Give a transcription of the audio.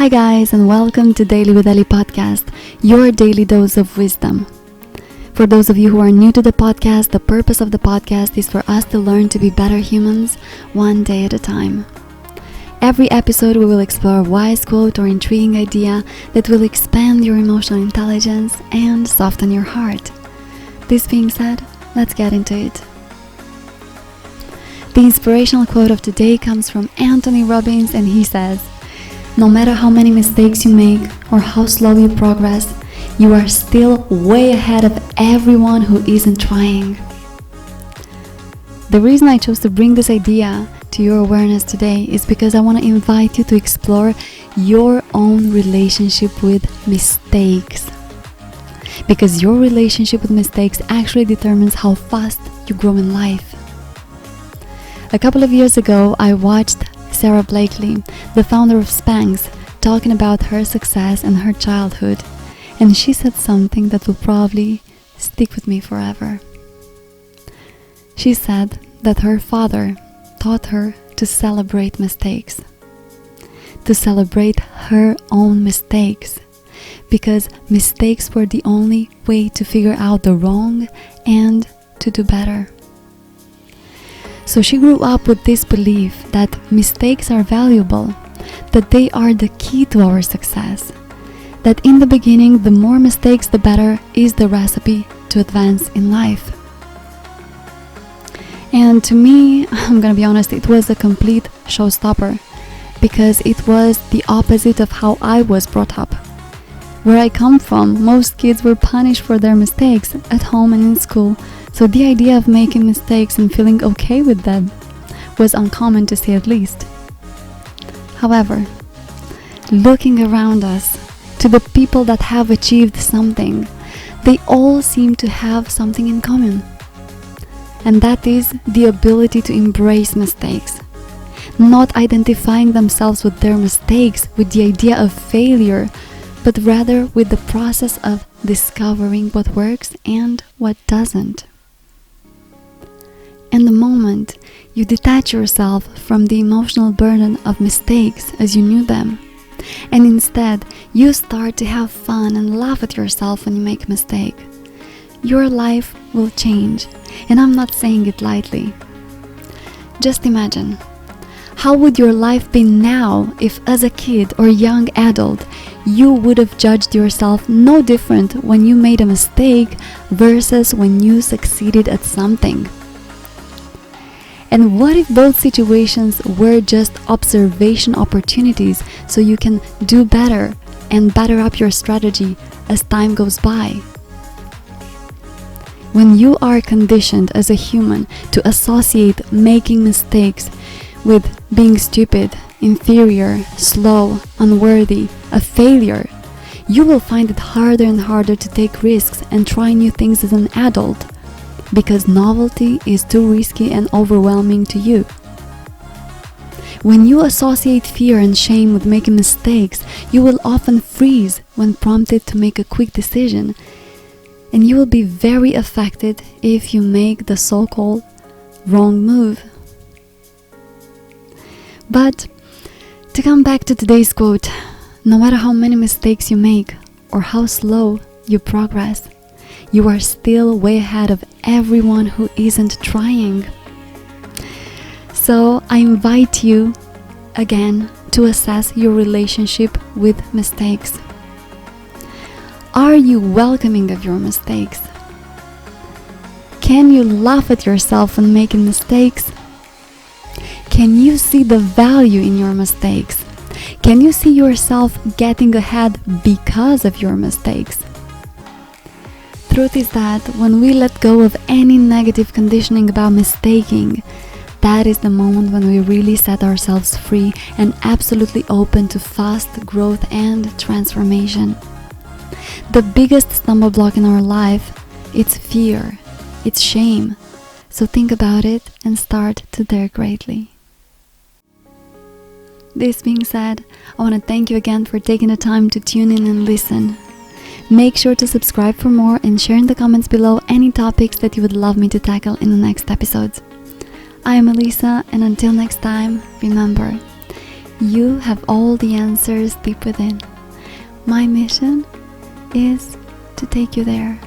Hi guys, and welcome to Daily with Ali podcast, your daily dose of wisdom. For those of you who are new to the podcast, the purpose of the podcast is for us to learn to be better humans one day at a time. Every episode we will explore a wise quote or intriguing idea that will expand your emotional intelligence and soften your heart. This being said, let's get into it. The inspirational quote of today comes from Anthony Robbins, and he says, "No matter how many mistakes you make or how slow you progress, you are still way ahead of everyone who isn't trying." The reason I chose to bring this idea to your awareness today is because I want to invite you to explore your own relationship with mistakes. Because your relationship with mistakes actually determines how fast you grow in life. A couple of years ago, I watched Sarah Blakely, the founder of Spanx, talking about her success and her childhood, and she said something that will probably stick with me forever. She said that her father taught her to celebrate mistakes, to celebrate her own mistakes, because mistakes were the only way to figure out the wrong and to do better. So she grew up with this belief that mistakes are valuable, that they are the key to our success, that in the beginning, the more mistakes, the better is the recipe to advance in life. And to me, I'm gonna be honest, it was a complete showstopper, because it was the opposite of how I was brought up. Where I come from, most kids were punished for their mistakes at home and in school. So the idea of making mistakes and feeling okay with them was uncommon, to say at least. However, looking around us to the people that have achieved something, they all seem to have something in common. And that is the ability to embrace mistakes, not identifying themselves with their mistakes, with the idea of failure, but rather with the process of discovering what works and what doesn't. And the moment you detach yourself from the emotional burden of mistakes as you knew them, and instead you start to have fun and laugh at yourself when you make a mistake, your life will change. And I'm not saying it lightly. Just imagine, how would your life be now if as a kid or young adult you would have judged yourself no different when you made a mistake versus when you succeeded at something? And what if both situations were just observation opportunities so you can do better and batter up your strategy as time goes by? When you are conditioned as a human to associate making mistakes with being stupid, inferior, slow, unworthy, a failure, you will find it harder and harder to take risks and try new things as an adult, because novelty is too risky and overwhelming to you. When you associate fear and shame with making mistakes, you will often freeze when prompted to make a quick decision, and you will be very affected if you make the so-called wrong move. But to come back to today's quote, no matter how many mistakes you make or how slow you progress, you are still way ahead of everyone who isn't trying. So I invite you again to assess your relationship with mistakes. Are you welcoming of your mistakes? Can you laugh at yourself when making mistakes? Can you see the value in your mistakes? Can you see yourself getting ahead because of your mistakes? Truth is that when we let go of any negative conditioning about mistaking, that is the moment when we really set ourselves free and absolutely open to fast growth and transformation. The biggest stumble block in our life, it's fear, it's shame. So think about it and start to dare greatly. This being said, I want to thank you again for taking the time to tune in and listen. Make sure to subscribe for more and share in the comments below any topics that you would love me to tackle in the next episodes. I am Elisa, and until next time, remember, You have all the answers deep within. My mission is to take you there.